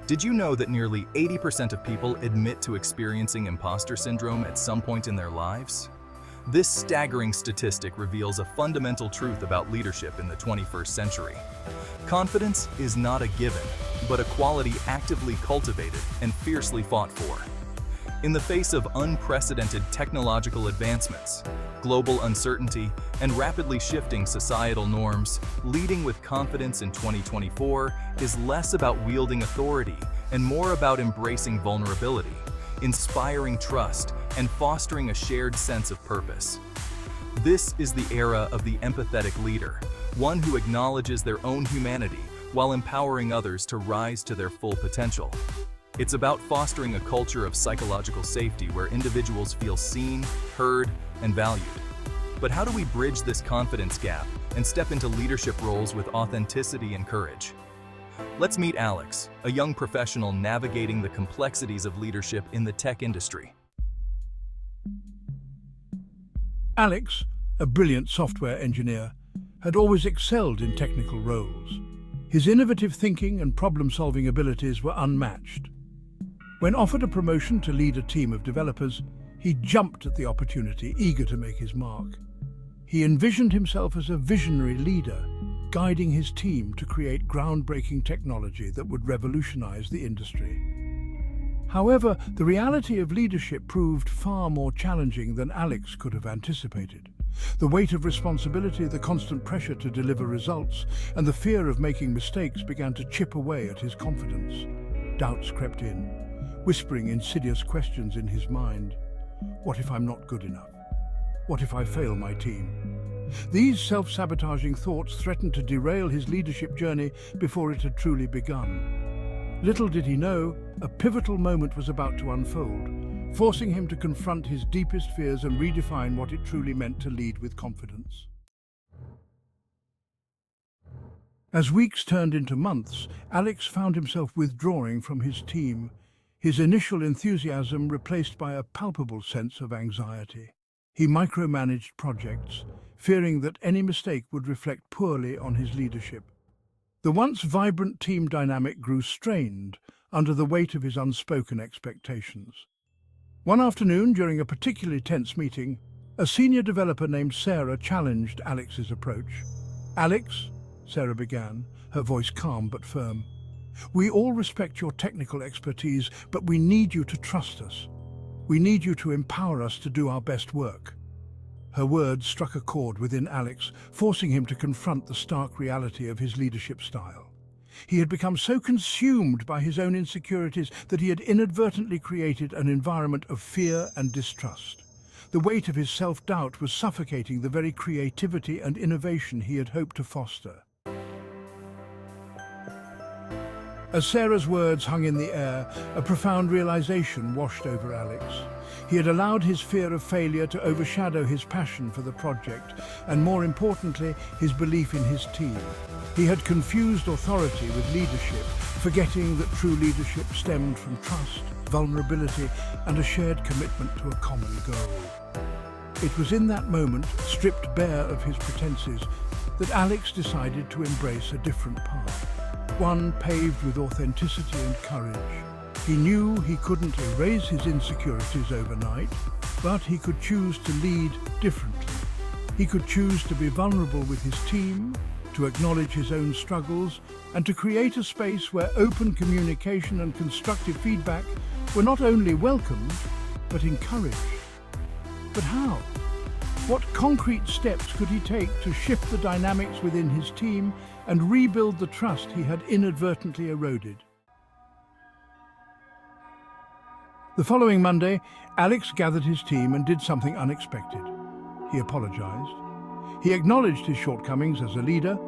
Did you know that nearly 80% of people admit to experiencing imposter syndrome at some point in their lives? This staggering statistic reveals a fundamental truth about leadership in the 21st century. Confidence is not a given, but a quality actively cultivated and fiercely fought for. In the face of unprecedented technological advancements, global uncertainty, and rapidly shifting societal norms, leading with confidence in 2024 is less about wielding authority and more about embracing vulnerability, inspiring trust, and fostering a shared sense of purpose. This is the era of the empathetic leader, one who acknowledges their own humanity while empowering others to rise to their full potential. It's about fostering a culture of psychological safety where individuals feel seen, heard, and valued. But how do we bridge this confidence gap and step into leadership roles with authenticity and courage? Let's meet Alex, a young professional navigating the complexities of leadership in the tech industry. Alex, a brilliant software engineer, had always excelled in technical roles. His innovative thinking and problem-solving abilities were unmatched. When offered a promotion to lead a team of developers, he jumped at the opportunity, eager to make his mark. He envisioned himself as a visionary leader, guiding his team to create groundbreaking technology that would revolutionize the industry. However, the reality of leadership proved far more challenging than Alex could have anticipated. The weight of responsibility, the constant pressure to deliver results, and the fear of making mistakes began to chip away at his confidence. Doubts crept in, whispering insidious questions in his mind. What if I'm not good enough? What if I fail my team? These self-sabotaging thoughts threatened to derail his leadership journey before it had truly begun. Little did he know, a pivotal moment was about to unfold, forcing him to confront his deepest fears and redefine what it truly meant to lead with confidence. As weeks turned into months, Alex found himself withdrawing from his team, his initial enthusiasm replaced by a palpable sense of anxiety. He micromanaged projects, fearing that any mistake would reflect poorly on his leadership. The once vibrant team dynamic grew strained under the weight of his unspoken expectations. One afternoon, during a particularly tense meeting, a senior developer named Sarah challenged Alex's approach. "Alex," Sarah began, her voice calm but firm, "we all respect your technical expertise, but we need you to trust us. We need you to empower us to do our best work." Her words struck a chord within Alex, forcing him to confront the stark reality of his leadership style. He had become so consumed by his own insecurities that he had inadvertently created an environment of fear and distrust. The weight of his self-doubt was suffocating the very creativity and innovation he had hoped to foster. As Sarah's words hung in the air, a profound realization washed over Alex. He had allowed his fear of failure to overshadow his passion for the project, and more importantly, his belief in his team. He had confused authority with leadership, forgetting that true leadership stemmed from trust, vulnerability, and a shared commitment to a common goal. It was in that moment, stripped bare of his pretenses, that Alex decided to embrace a different path. One paved with authenticity and courage. He knew he couldn't erase his insecurities overnight, but he could choose to lead differently. He could choose to be vulnerable with his team, to acknowledge his own struggles, and to create a space where open communication and constructive feedback were not only welcomed, but encouraged. But how? What concrete steps could he take to shift the dynamics within his team and rebuild the trust he had inadvertently eroded? The following Monday, Alex gathered his team and did something unexpected. He apologized. He acknowledged his shortcomings as a leader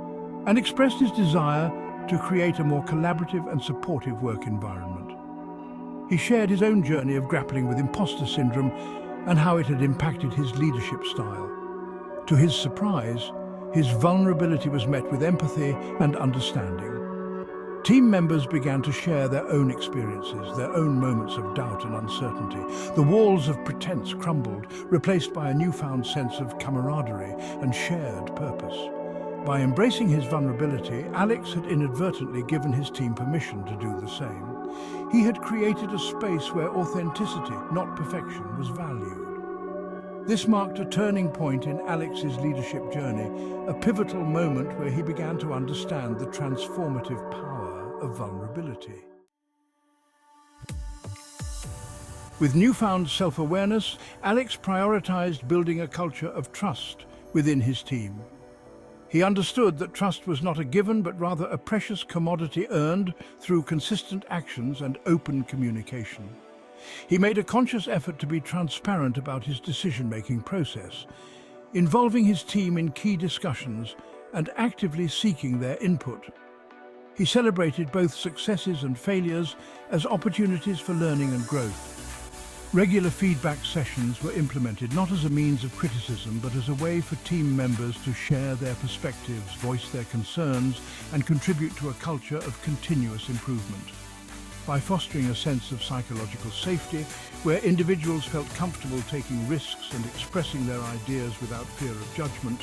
and expressed his desire to create a more collaborative and supportive work environment. He shared his own journey of grappling with imposter syndrome and how it had impacted his leadership style. To his surprise, his vulnerability was met with empathy and understanding. Team members began to share their own experiences, their own moments of doubt and uncertainty. The walls of pretense crumbled, replaced by a newfound sense of camaraderie and shared purpose. By embracing his vulnerability, Alex had inadvertently given his team permission to do the same. He had created a space where authenticity, not perfection, was valued. This marked a turning point in Alex's leadership journey, a pivotal moment where he began to understand the transformative power of vulnerability. With newfound self-awareness, Alex prioritized building a culture of trust within his team. He understood that trust was not a given, but rather a precious commodity earned through consistent actions and open communication. He made a conscious effort to be transparent about his decision-making process, involving his team in key discussions and actively seeking their input. He celebrated both successes and failures as opportunities for learning and growth. Regular feedback sessions were implemented not as a means of criticism, but as a way for team members to share their perspectives, voice their concerns, and contribute to a culture of continuous improvement. By fostering a sense of psychological safety, where individuals felt comfortable taking risks and expressing their ideas without fear of judgment,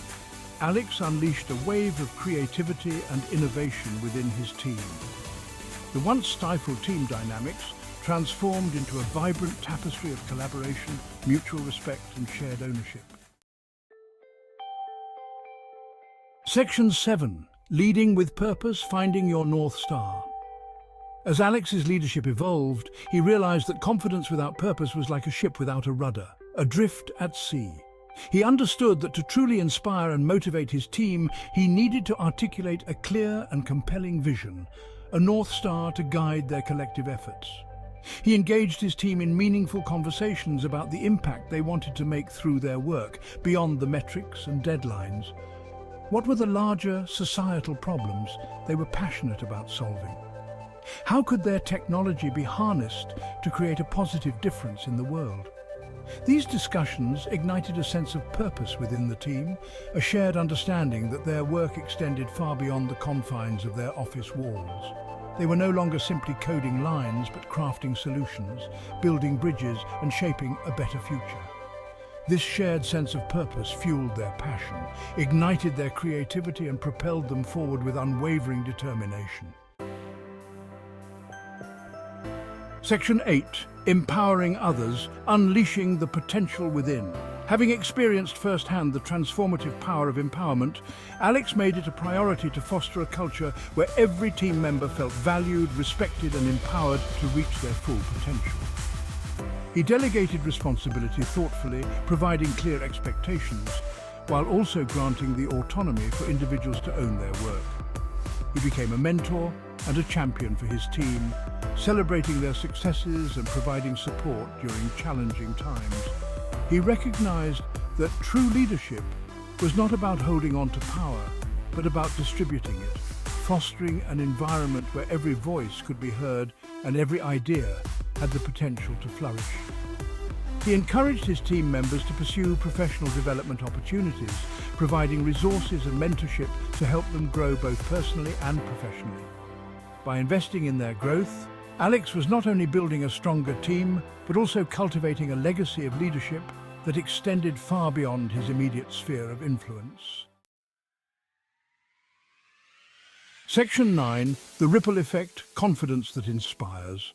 Alex unleashed a wave of creativity and innovation within his team. The once stifled team dynamics transformed into a vibrant tapestry of collaboration, mutual respect, and shared ownership. Section 7. Leading with Purpose, Finding Your North Star. As Alex's leadership evolved, he realized that confidence without purpose was like a ship without a rudder, adrift at sea. He understood that to truly inspire and motivate his team, he needed to articulate a clear and compelling vision, a North Star to guide their collective efforts. He engaged his team in meaningful conversations about the impact they wanted to make through their work, beyond the metrics and deadlines. What were the larger societal problems they were passionate about solving? How could their technology be harnessed to create a positive difference in the world? These discussions ignited a sense of purpose within the team, a shared understanding that their work extended far beyond the confines of their office walls. They were no longer simply coding lines, but crafting solutions, building bridges, and shaping a better future. This shared sense of purpose fueled their passion, ignited their creativity, and propelled them forward with unwavering determination. Section 8. Empowering others, unleashing the potential within. Having experienced firsthand the transformative power of empowerment, Alex made it a priority to foster a culture where every team member felt valued, respected, and empowered to reach their full potential. He delegated responsibility thoughtfully, providing clear expectations, while also granting the autonomy for individuals to own their work. He became a mentor and a champion for his team, celebrating their successes and providing support during challenging times. He recognized that true leadership was not about holding on to power, but about distributing it, fostering an environment where every voice could be heard and every idea had the potential to flourish. He encouraged his team members to pursue professional development opportunities, providing resources and mentorship to help them grow both personally and professionally. By investing in their growth, Alex was not only building a stronger team, but also cultivating a legacy of leadership that extended far beyond his immediate sphere of influence. Section 9. The Ripple Effect, Confidence that Inspires.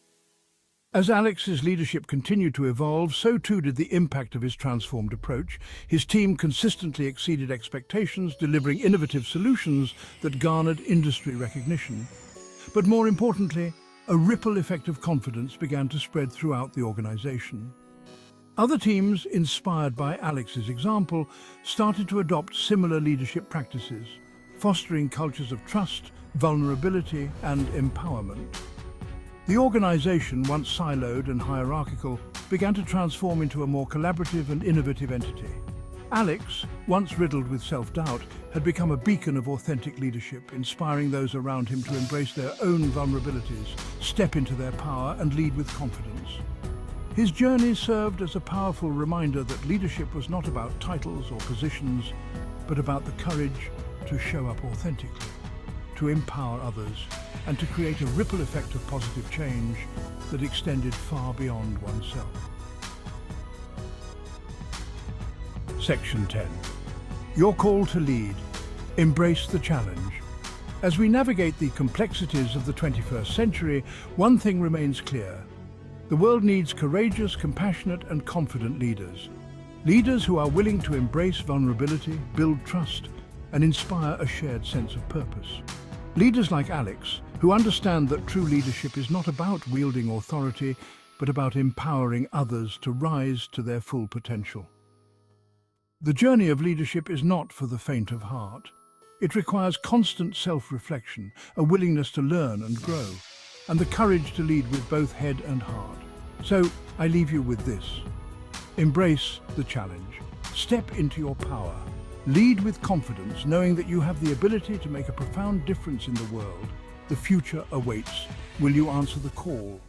As Alex's leadership continued to evolve, so too did the impact of his transformed approach. His team consistently exceeded expectations, delivering innovative solutions that garnered industry recognition. But more importantly, a ripple effect of confidence began to spread throughout the organization. Other teams, inspired by Alex's example, started to adopt similar leadership practices, fostering cultures of trust, vulnerability, and empowerment. The organization, once siloed and hierarchical, began to transform into a more collaborative and innovative entity. Alex, once riddled with self-doubt, had become a beacon of authentic leadership, inspiring those around him to embrace their own vulnerabilities, step into their power, and lead with confidence. His journey served as a powerful reminder that leadership was not about titles or positions, but about the courage to show up authentically, to empower others, and to create a ripple effect of positive change that extended far beyond oneself. Section 10. Your call to lead. Embrace the challenge. As we navigate the complexities of the 21st century, one thing remains clear. The world needs courageous, compassionate, and confident leaders. Leaders who are willing to embrace vulnerability, build trust, and inspire a shared sense of purpose. Leaders like Alex, who understand that true leadership is not about wielding authority, but about empowering others to rise to their full potential. The journey of leadership is not for the faint of heart. It requires constant self-reflection, a willingness to learn and grow, and the courage to lead with both head and heart. So, I leave you with this. Embrace the challenge. Step into your power. Lead with confidence, knowing that you have the ability to make a profound difference in the world. The future awaits. Will you answer the call?